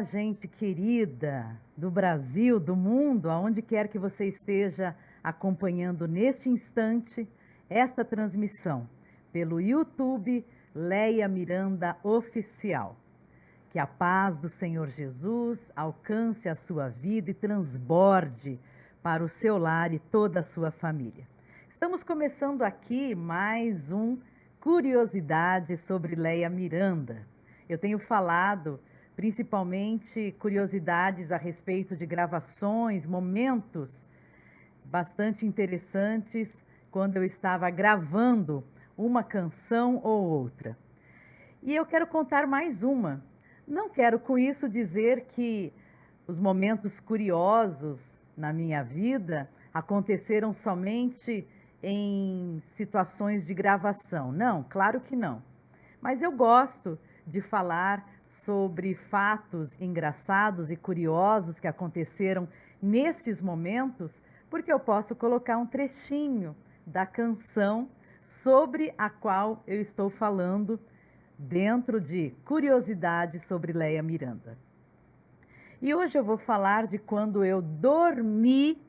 Olá, gente querida do Brasil, do mundo, aonde quer que você esteja acompanhando neste instante esta transmissão pelo YouTube Leia Miranda Oficial. Que a paz do Senhor Jesus alcance a sua vida e transborde para o seu lar e toda a sua família. Estamos começando aqui mais um Curiosidade sobre Leia Miranda. Eu tenho falado principalmente curiosidades a respeito de gravações, momentos bastante interessantes quando eu estava gravando uma canção ou outra. E eu quero contar mais uma. Não quero com isso dizer que os momentos curiosos na minha vida aconteceram somente em situações de gravação. Não, claro que não. Mas eu gosto de falar sobre fatos engraçados e curiosos que aconteceram nestes momentos, porque eu posso colocar um trechinho da canção sobre a qual eu estou falando dentro de Curiosidades sobre Leia Miranda. E hoje eu vou falar de quando eu dormi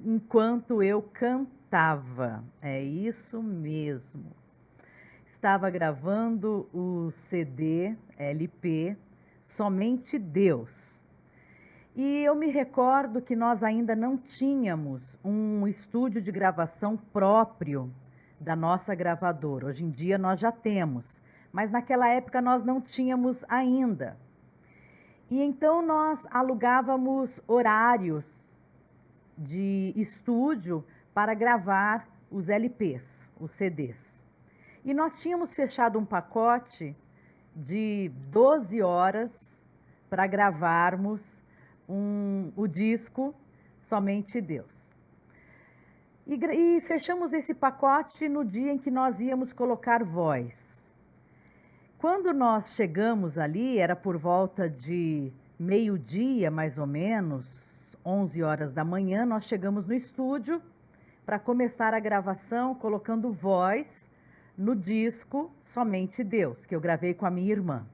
enquanto eu cantava. É isso mesmo. Estava gravando o CD, LP, Somente Deus. E eu me recordo que nós ainda não tínhamos um estúdio de gravação próprio da nossa gravadora. Hoje em dia nós já temos, mas naquela época nós não tínhamos ainda. E então nós alugávamos horários de estúdio para gravar os LPs, os CDs. E nós tínhamos fechado um pacote de 12 horas para gravarmos o disco Somente Deus. E fechamos esse pacote no dia em que nós íamos colocar voz. Quando nós chegamos ali, era por volta de meio-dia, mais ou menos, 11 horas da manhã, nós chegamos no estúdio para começar a gravação, colocando voz no disco Somente Deus, que eu gravei com a minha irmã.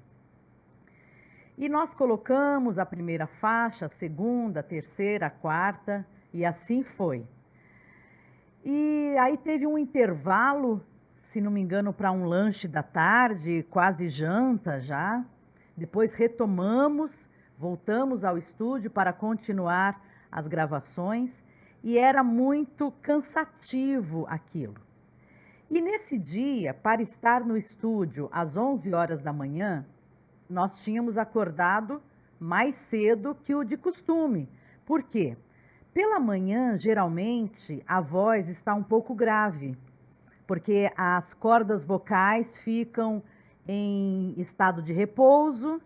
E nós colocamos a primeira faixa, a segunda, a terceira, a quarta, e assim foi. E aí teve um intervalo, se não me engano, para um lanche da tarde, quase janta já. Depois retomamos, voltamos ao estúdio para continuar as gravações, e era muito cansativo aquilo. E nesse dia, para estar no estúdio às 11 horas da manhã, nós tínhamos acordado mais cedo que o de costume. Por quê? Pela manhã, geralmente, a voz está um pouco grave, porque as cordas vocais ficam em estado de repouso,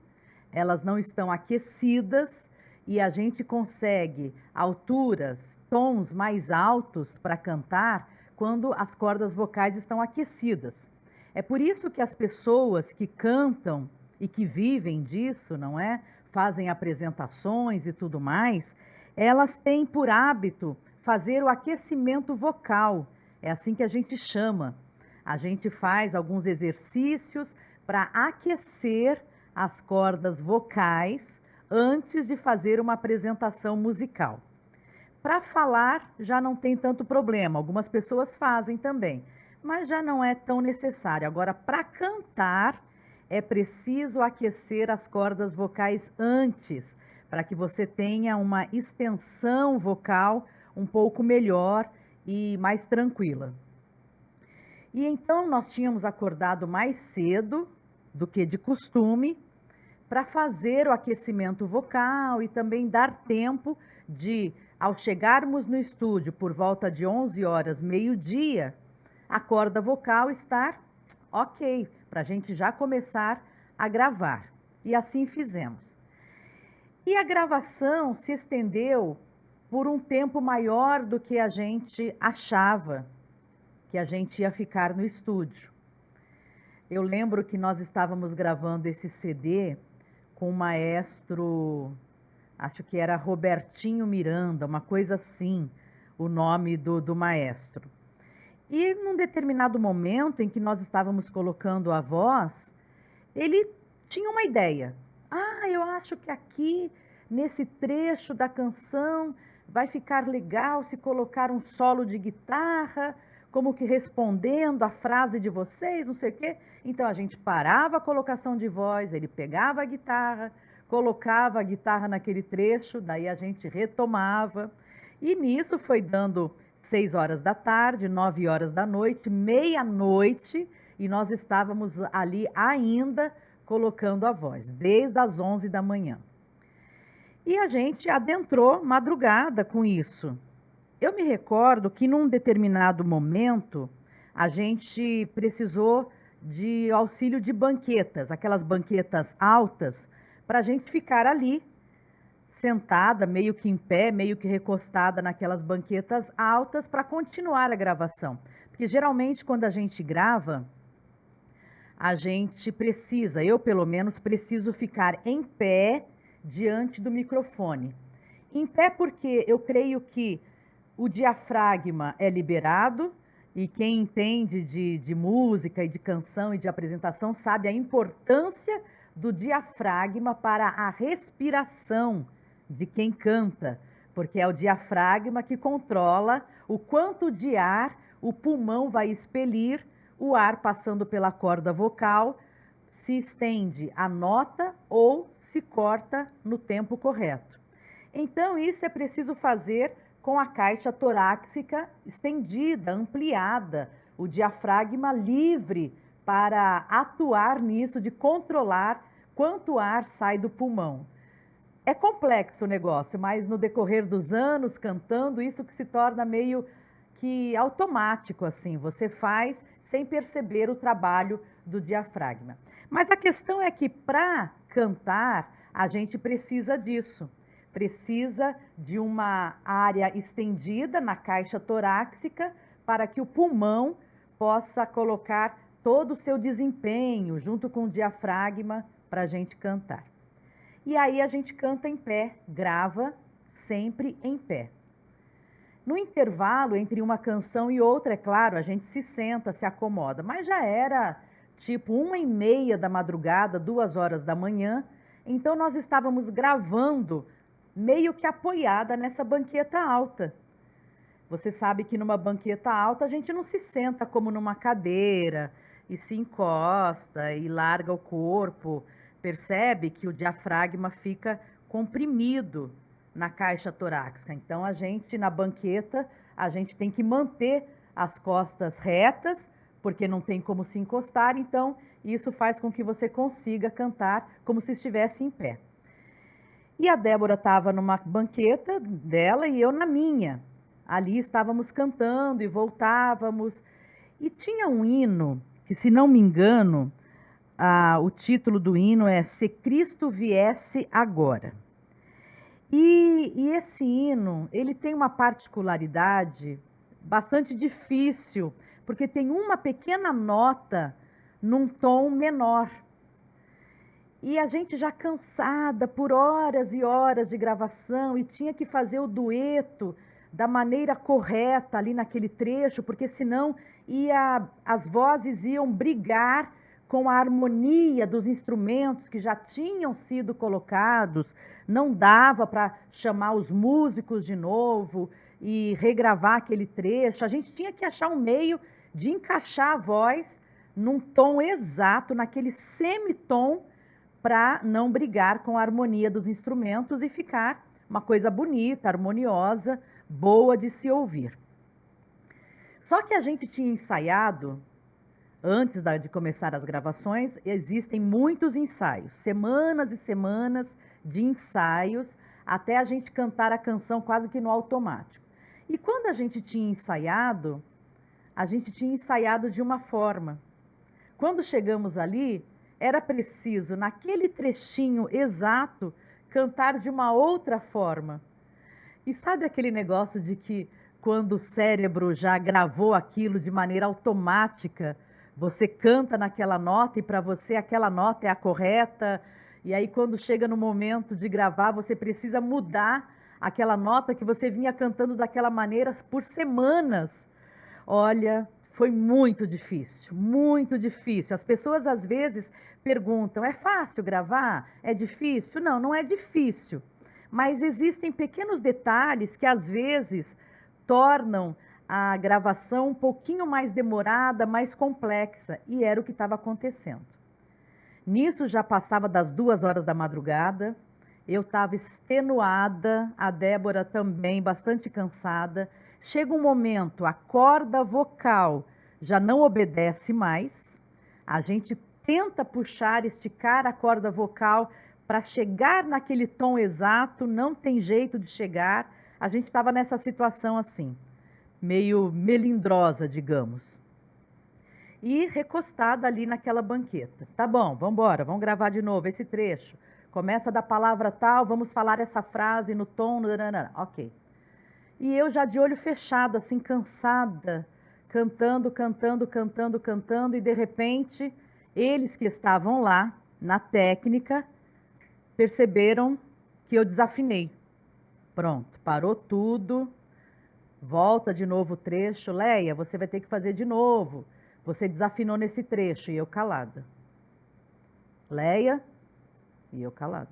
elas não estão aquecidas e a gente consegue alturas, tons mais altos para cantar quando as cordas vocais estão aquecidas. É por isso que as pessoas que cantam e que vivem disso, não é? Fazem apresentações e tudo mais, elas têm por hábito fazer o aquecimento vocal. É assim que a gente chama. A gente faz alguns exercícios para aquecer as cordas vocais antes de fazer uma apresentação musical. Para falar já não tem tanto problema, algumas pessoas fazem também, mas já não é tão necessário. Agora, para cantar, é preciso aquecer as cordas vocais antes, para que você tenha uma extensão vocal um pouco melhor e mais tranquila. E então nós tínhamos acordado mais cedo do que de costume para fazer o aquecimento vocal e também dar tempo de, ao chegarmos no estúdio por volta de 11 horas, meio-dia, a corda vocal estar ok, para a gente já começar a gravar. E assim fizemos. E a gravação se estendeu por um tempo maior do que a gente achava que a gente ia ficar no estúdio. Eu lembro que nós estávamos gravando esse CD com o maestro, acho que era Robertinho Miranda, uma coisa assim, o nome do maestro. E num determinado momento em que nós estávamos colocando a voz, ele tinha uma ideia. Ah, eu acho que aqui, nesse trecho da canção, vai ficar legal se colocar um solo de guitarra, como que respondendo a frase de vocês, não sei o quê. Então a gente parava a colocação de voz, ele pegava a guitarra, colocava a guitarra naquele trecho, daí a gente retomava. E nisso foi dando 6 horas da tarde, 9 horas da noite, meia-noite, e nós estávamos ali ainda colocando a voz, desde as 11 da manhã. E a gente adentrou madrugada com isso. Eu me recordo que num determinado momento a gente precisou de auxílio de banquetas, aquelas banquetas altas, para a gente ficar ali sentada, meio que em pé, meio que recostada naquelas banquetas altas para continuar a gravação. Porque geralmente quando a gente grava, a gente precisa, eu pelo menos preciso ficar em pé diante do microfone. Em pé porque eu creio que o diafragma é liberado, e quem entende de música e de canção e de apresentação sabe a importância do diafragma para a respiração de quem canta, porque é o diafragma que controla o quanto de ar o pulmão vai expelir, o ar passando pela corda vocal, se estende a nota ou se corta no tempo correto. Então, isso é preciso fazer com a caixa torácica estendida, ampliada, o diafragma livre para atuar nisso, de controlar quanto ar sai do pulmão. É complexo o negócio, mas no decorrer dos anos cantando, isso que se torna meio que automático, assim, você faz sem perceber o trabalho do diafragma. Mas a questão é que para cantar, a gente precisa disso. Precisa de uma área estendida na caixa torácica para que o pulmão possa colocar todo o seu desempenho junto com o diafragma para a gente cantar. E aí a gente canta em pé, grava sempre em pé. No intervalo entre uma canção e outra, é claro, a gente se senta, se acomoda, mas já era tipo 1h30 da madrugada, 2 horas da manhã, então nós estávamos gravando meio que apoiada nessa banqueta alta. Você sabe que numa banqueta alta a gente não se senta como numa cadeira e se encosta e larga o corpo. Percebe que o diafragma fica comprimido na caixa torácica. Então a gente na banqueta, a gente tem que manter as costas retas, porque não tem como se encostar, então isso faz com que você consiga cantar como se estivesse em pé. E a Débora estava numa banqueta dela e eu na minha. Ali estávamos cantando e voltávamos. E tinha um hino, que se não me engano, o título do hino é Se Cristo Viesse Agora. E esse hino, ele tem uma particularidade bastante difícil, porque tem uma pequena nota num tom menor. E a gente já cansada por horas e horas de gravação e tinha que fazer o dueto da maneira correta ali naquele trecho, porque senão as vozes iam brigar com a harmonia dos instrumentos que já tinham sido colocados, não dava para chamar os músicos de novo e regravar aquele trecho. A gente tinha que achar um meio de encaixar a voz num tom exato, naquele semitom, para não brigar com a harmonia dos instrumentos e ficar uma coisa bonita, harmoniosa, boa de se ouvir. Só que a gente tinha ensaiado, antes de começar as gravações, existem muitos ensaios, semanas e semanas de ensaios, até a gente cantar a canção quase que no automático. E quando a gente tinha ensaiado de uma forma. Quando chegamos ali, era preciso, naquele trechinho exato, cantar de uma outra forma. E sabe aquele negócio de que quando o cérebro já gravou aquilo de maneira automática, você canta naquela nota e para você aquela nota é a correta, e aí quando chega no momento de gravar, você precisa mudar aquela nota que você vinha cantando daquela maneira por semanas. Olha, Foi muito difícil, muito difícil. As pessoas às vezes perguntam: é fácil gravar? É difícil? Não, não é difícil. Mas existem pequenos detalhes que às vezes tornam a gravação um pouquinho mais demorada, mais complexa, e era o que estava acontecendo. Nisso já passava das 2 horas da madrugada, eu estava extenuada, a Débora também bastante cansada. Chega um momento, a corda vocal já não obedece mais, a gente tenta puxar, esticar a corda vocal para chegar naquele tom exato, não tem jeito de chegar. A gente estava nessa situação assim, meio melindrosa, digamos. E recostada ali naquela banqueta. Tá bom, vamos embora, vamos gravar de novo esse trecho. Começa da palavra tal, vamos falar essa frase no tom... Ok. E eu já de olho fechado, assim, cansada, cantando, e de repente, eles que estavam lá, na técnica, perceberam que eu desafinei. Pronto, parou tudo, volta de novo o trecho. Leia, você vai ter que fazer de novo. Você desafinou nesse trecho, e eu calada. Leia, e eu calada.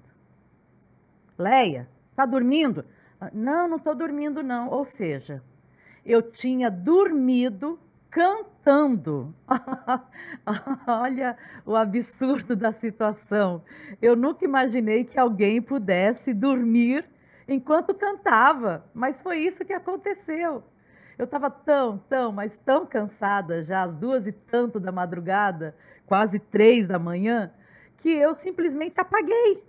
Leia, está dormindo? Não, não estou dormindo não. Ou seja, eu tinha dormido cantando. Olha o absurdo da situação. Eu nunca imaginei que alguém pudesse dormir enquanto cantava, mas foi isso que aconteceu. Eu estava mas tão cansada já, às 2 e tanto da madrugada, quase 3 da manhã, que eu simplesmente apaguei.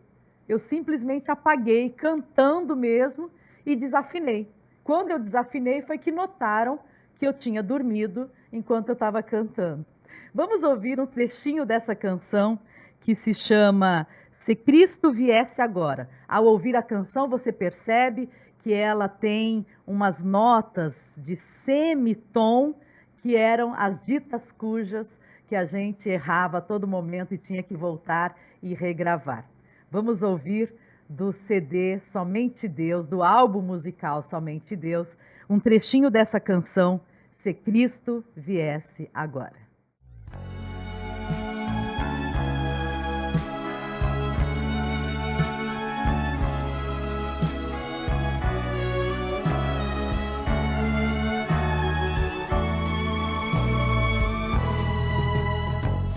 Eu simplesmente apaguei, cantando mesmo, e desafinei. Quando eu desafinei, foi que notaram que eu tinha dormido enquanto eu estava cantando. Vamos ouvir um trechinho dessa canção que se chama Se Cristo Viesse Agora. Ao ouvir a canção, você percebe que ela tem umas notas de semitom, que eram as ditas cujas que a gente errava a todo momento e tinha que voltar e regravar. Vamos ouvir do CD Somente Deus, do álbum musical Somente Deus, um trechinho dessa canção, Se Cristo Viesse Agora.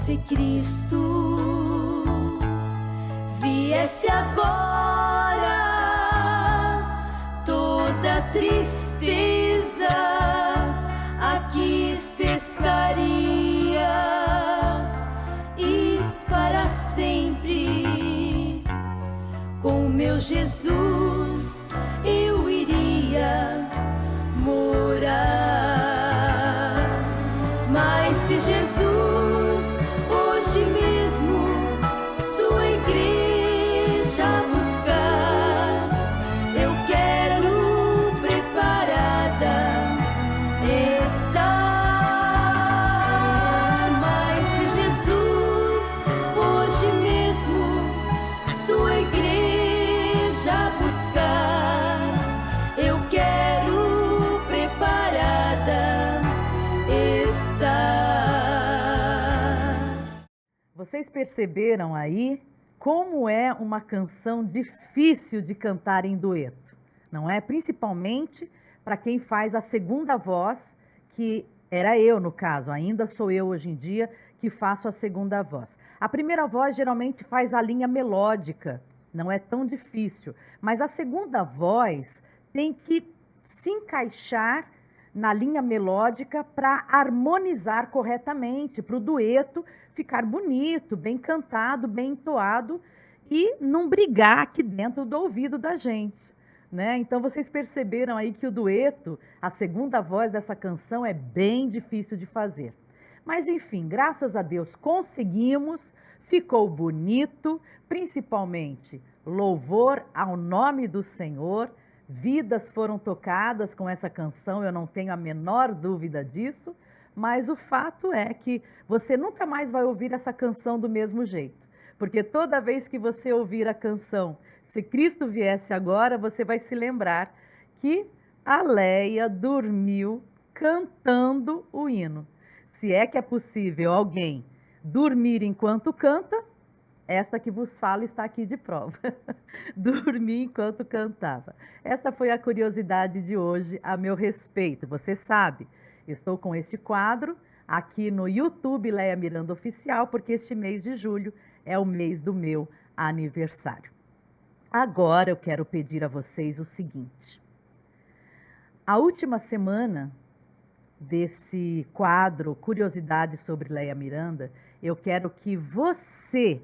Se Cristo viesse agora, toda tristeza aqui cessaria e para sempre com meu Jesus eu iria morar. Mas se Jesus hoje mesmo sua igreja buscar, eu quero preparada estar. Mas se Jesus hoje mesmo sua igreja buscar, eu quero preparada estar. Vocês perceberam aí como é uma canção difícil de cantar em dueto, não é? Principalmente para quem faz a segunda voz, que era eu no caso, ainda sou eu hoje em dia que faço a segunda voz. A primeira voz geralmente faz a linha melódica, não é tão difícil, mas a segunda voz tem que se encaixar na linha melódica para harmonizar corretamente, para o dueto ficar bonito, bem cantado, bem entoado e não brigar aqui dentro do ouvido da gente, né? Então vocês perceberam aí que o dueto, a segunda voz dessa canção é bem difícil de fazer. Mas enfim, graças a Deus conseguimos, ficou bonito, principalmente louvor ao nome do Senhor. Vidas foram tocadas com essa canção, eu não tenho a menor dúvida disso, mas o fato é que você nunca mais vai ouvir essa canção do mesmo jeito, porque toda vez que você ouvir a canção Se Cristo Viesse Agora, você vai se lembrar que a Leia dormiu cantando o hino. Se é que é possível alguém dormir enquanto canta, esta que vos falo está aqui de prova. Dormir enquanto cantava. Essa foi a curiosidade de hoje a meu respeito. Você sabe, estou com este quadro aqui no YouTube Leia Miranda Oficial, porque este mês de julho é o mês do meu aniversário. Agora eu quero pedir a vocês o seguinte. A última semana desse quadro Curiosidades sobre Leia Miranda, eu quero que você,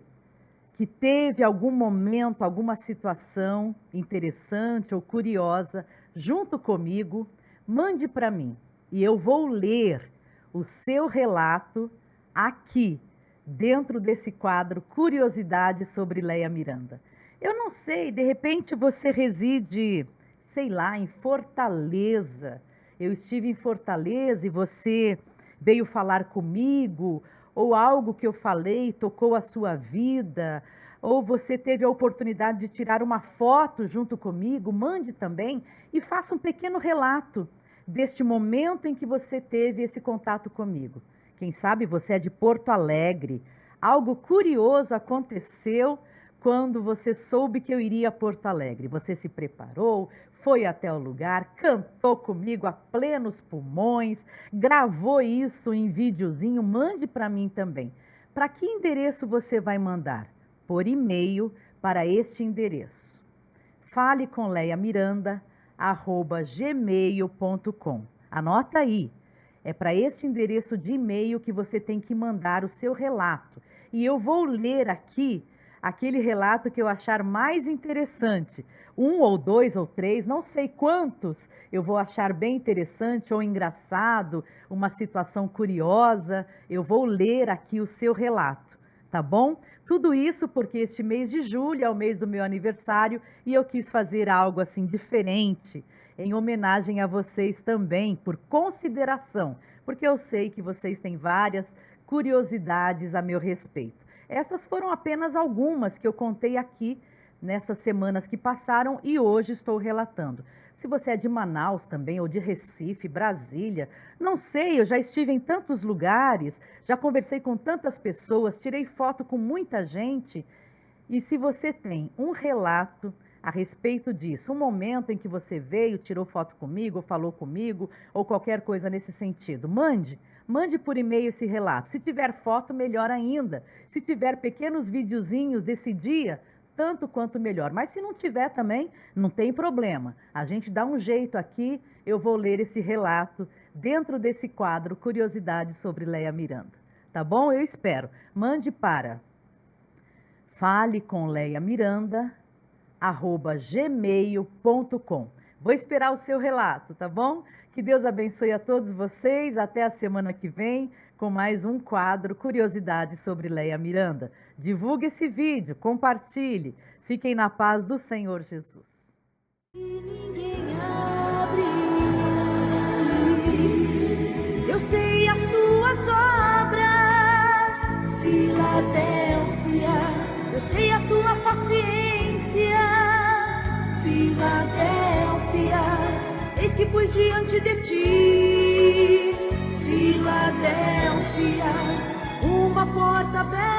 que teve algum momento, alguma situação interessante ou curiosa junto comigo, mande para mim e eu vou ler o seu relato aqui, dentro desse quadro Curiosidades sobre Leia Miranda. Eu não sei, de repente você reside, sei lá, em Fortaleza. Eu estive em Fortaleza e você veio falar comigo, ou algo que eu falei tocou a sua vida, ou você teve a oportunidade de tirar uma foto junto comigo, mande também e faça um pequeno relato deste momento em que você teve esse contato comigo. Quem sabe você é de Porto Alegre. Algo curioso aconteceu quando você soube que eu iria a Porto Alegre. Você se preparou, foi até o lugar, cantou comigo a plenos pulmões, gravou isso em videozinho, mande para mim também. Para que endereço você vai mandar? Por e-mail para este endereço. faleconleiamiranda@gmail.com. Anota aí. É para este endereço de e-mail que você tem que mandar o seu relato. E eu vou ler aqui aquele relato que eu achar mais interessante. 1 ou 2 ou 3, não sei quantos eu vou achar bem interessante ou engraçado, uma situação curiosa. Eu vou ler aqui o seu relato, tá bom? Tudo isso porque este mês de julho é o mês do meu aniversário e eu quis fazer algo assim diferente, em homenagem a vocês também, por consideração, porque eu sei que vocês têm várias curiosidades a meu respeito. Essas foram apenas algumas que eu contei aqui nessas semanas que passaram e hoje estou relatando. Se você é de Manaus também, ou de Recife, Brasília, não sei, eu já estive em tantos lugares, já conversei com tantas pessoas, tirei foto com muita gente. E se você tem um relato a respeito disso, um momento em que você veio, tirou foto comigo, ou falou comigo, ou qualquer coisa nesse sentido, mande por e-mail esse relato. Se tiver foto, melhor ainda. Se tiver pequenos videozinhos desse dia, tanto quanto melhor. Mas se não tiver também, não tem problema. A gente dá um jeito aqui, eu vou ler esse relato dentro desse quadro Curiosidades sobre Leia Miranda. Tá bom? Eu espero. Mande para faleconleiamiranda@gmail.com. Vou esperar o seu relato, tá bom? Que Deus abençoe a todos vocês. Até a semana que vem com mais um quadro Curiosidades sobre Leia Miranda. Divulgue esse vídeo, compartilhe. Fiquem na paz do Senhor Jesus. E ninguém abre. Eu sei as tuas obras, Filadélfia. Eu sei a tua paciência, Filadélfia. Eis que pus diante de ti, Filadélfia, uma porta aberta